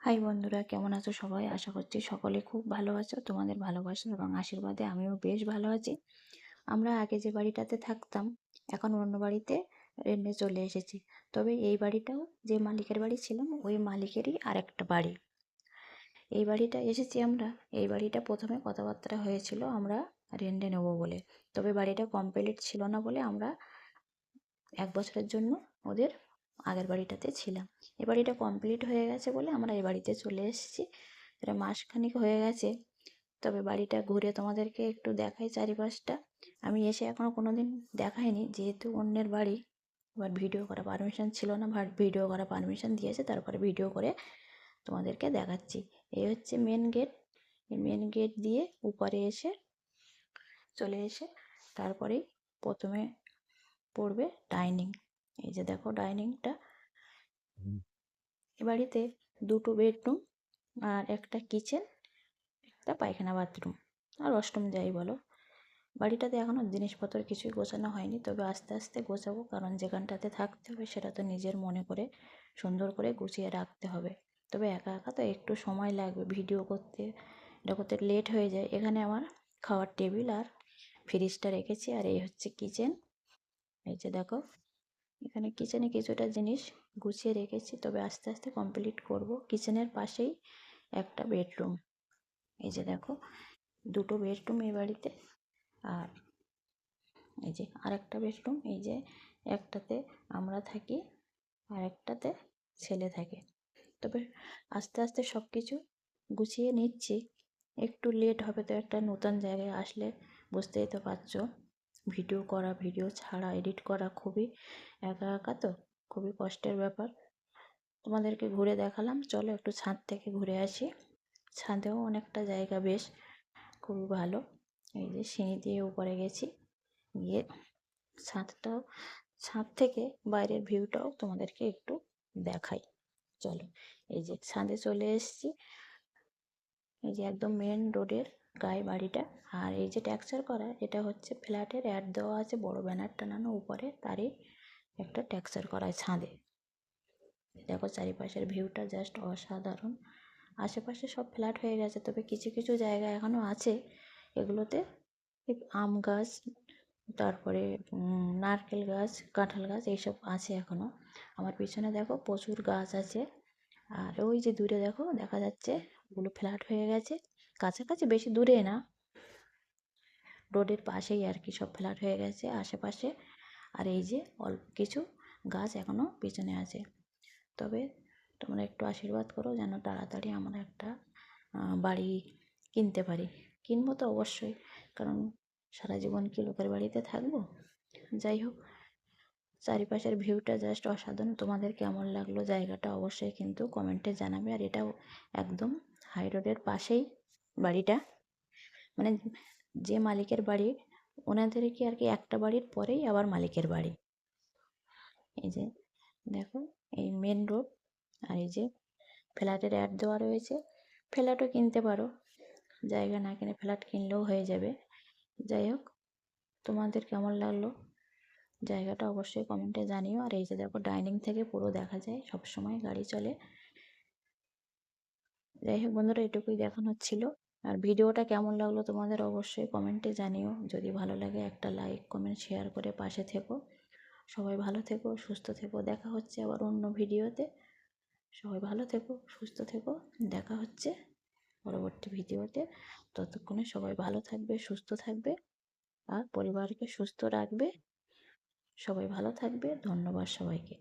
High বন্ধুরা, কেমন আছো সবাই? আশা করছি সকলে খুব ভালো আছো। তোমাদের ভালোবাসা এবং আশীর্বাদে আমিও বেশ ভালো আছি। আমরা আগে যে বাড়িটাতে থাকতাম, এখন অন্য বাড়িতে রেন্টে চলে এসেছি। তবে এই বাড়িটাও যে মালিকের বাড়ি ছিলাম, ওই মালিকেরই আরেকটা বাড়ি। এই বাড়িটা এসেছি আমরা। এই বাড়িটা প্রথমে কথাবার্তা হয়েছিল আমরা রেন্টে নেবো বলে। তবে বাড়িটা কমপ্লিট ছিল না বলে আমরা 1 বছরের জন্য ওদের আগের বাড়িটাতে ছিলাম। এ বাড়িটা কমপ্লিট হয়ে গেছে বলে আমরা এই বাড়িতে চলে এসেছি। এটা মাসখানেক হয়ে গেছে। তবে বাড়িটা ঘুরে তোমাদেরকে একটু দেখাই চারিপাশটা। আমি এসে এখনও কোনো দিন দেখাইনি, যেহেতু অন্যের বাড়ি। এবার ভিডিও করা পারমিশন ছিল না, ভিডিও করা পারমিশন দিয়েছে, তারপরে ভিডিও করে তোমাদেরকে দেখাচ্ছি। এই হচ্ছে মেন গেট। এই মেন গেট দিয়ে উপরে এসে চলে এসে তারপরেই প্রথমে পড়বে ডাইনিং। এই যে দেখো ডাইনিংটা। এ বাড়িতে 2টো বেডরুম আর একটা কিচেন, একটা পায়খানা বাথরুম আর ওয়াশরুম যাই বলো। বাড়িটাতে এখনও জিনিসপত্র কিছুই গোছানো হয়নি, তবে আস্তে আস্তে গোছাবো, কারণ যেখানটাতে থাকতে হবে সেটা তো নিজের মনে করে সুন্দর করে গুছিয়ে রাখতে হবে। তবে একা একা তো একটু সময় লাগবে, ভিডিও করতে এটা করতে লেট হয়ে যায়। এখানে আমার খাওয়ার টেবিল আর ফ্রিজটা রেখেছি। আর এই হচ্ছে কিচেন। এই যে দেখো, এখানে কিচেনে কিছুটা জিনিস গুছিয়ে রেখেছি, তবে আস্তে আস্তে কমপ্লিট করব। কিচেনের পাশেই একটা বেডরুম। এই যে দেখো, 2টো বেডরুম এই বাড়িতে। আর এই যে আরেকটা বেডরুম। এই যে একটাতে আমরা থাকি আর একটাতে ছেলে থাকে। তবে আস্তে আস্তে সব কিছু গুছিয়ে নিচ্ছি। একটু লেট হবে, তো একটা নতুন জায়গায় আসলে বুঝতেই তো পারছো, ভিডিও করা, ভিডিও ছাড়া, এডিট করা খুবই একা একা তো খুবই কষ্টের ব্যাপার। তোমাদেরকে ঘুরে দেখালাম, চলো একটু ছাদ থেকে ঘুরে আসি। ছাদেও অনেকটা জায়গা, বেশ খুবই ভালো। এই যে সিঁড়ি দিয়ে উপরে গেছি, গিয়ে ছাদটাও, ছাদ থেকে বাইরের ভিউটাও তোমাদেরকে একটু দেখাই। চলো, এই যে ছাদে চলে এসেছি। এই যে একদম মেন রোডের গায়ে বাড়িটা। আর এই যে টেক্সচার করা, এটা হচ্ছে ফ্ল্যাটের অ্যাড দেওয়া আছে, বড় ব্যানার টানানো উপরে, তারই একটা টেক্সচার করা ছাদে। দেখো চারিপাশের ভিউটা জাস্ট অসাধারণ। আশেপাশে সব ফ্ল্যাট হয়ে গেছে, তবে কিছু কিছু জায়গা এখনও আছে, এগুলোতে আম গাছ, তারপরে নারকেল গাছ, কাঁঠাল গাছ এইসব আছে এখনও। আমার পিছনে দেখো প্রচুর গাছ আছে। আর ওই যে দূরে দেখো দেখা যাচ্ছে, ওগুলো ফ্ল্যাট হয়ে গেছে। কাছাকাছি, বেশি দূরে না, রোডের পাশেই আর কি সব ফ্ল্যাট হয়ে গেছে আশেপাশে। আর এই যে অল্প কিছু গাছ এখনও পিছনে আছে। তবে তোমরা একটু আশীর্বাদ করো যেন তাড়াতাড়ি আমরা একটা বাড়ি কিনতে পারি। কিনবো তো অবশ্যই, কারণ সারা জীবন কি লোকের বাড়িতে থাকবো? যাই হোক, চারিপাশের ভিউটা জাস্ট অসাধারণ। তোমাদের কেমন লাগলো জায়গাটা অবশ্যই কিন্তু কমেন্টে জানাবে। আর এটাও একদম হাই রোডের পাশেই বাড়িটা, মানে যে মালিকের বাড়ি, ওনাদের কি আর কি একটা বাড়ির পরেই আবার মালিকের বাড়ি। এই যে দেখো, এই মেন রোড। আর এই যে ফ্ল্যাটের অ্যাড দেওয়া রয়েছে। ফ্ল্যাটও কিনতে পারো, জায়গা না কিনে ফ্ল্যাট কিনলেও হয়ে যাবে। যাই হোক, তোমাদের কেমন লাগলো জায়গাটা অবশ্যই কমেন্টে জানিও। আর এই যে দেখো, ডাইনিং থেকে পুরো দেখা যায়, সব সময় গাড়ি চলে। যাই হোক বন্ধুরা, এটুকুই দেখানোর ছিল। আর ভিডিওটা কেমন লাগলো তোমাদের অবশ্যই কমেন্টে জানিও। যদি ভালো লাগে একটা লাইক, কমেন্ট, শেয়ার করে পাশে থেকো। সবাই ভালো থেকো, সুস্থ থেকো। দেখা হচ্ছে আবার অন্য ভিডিওতে। সবাই ভালো থেকো, সুস্থ থেকো। দেখা হচ্ছে পরবর্তী ভিডিওতে। ততক্ষণে সবাই ভালো থাকবে, সুস্থ থাকবে আর পরিবারকে সুস্থ রাখবে। সবাই ভালো থাকবে। ধন্যবাদ সবাইকে।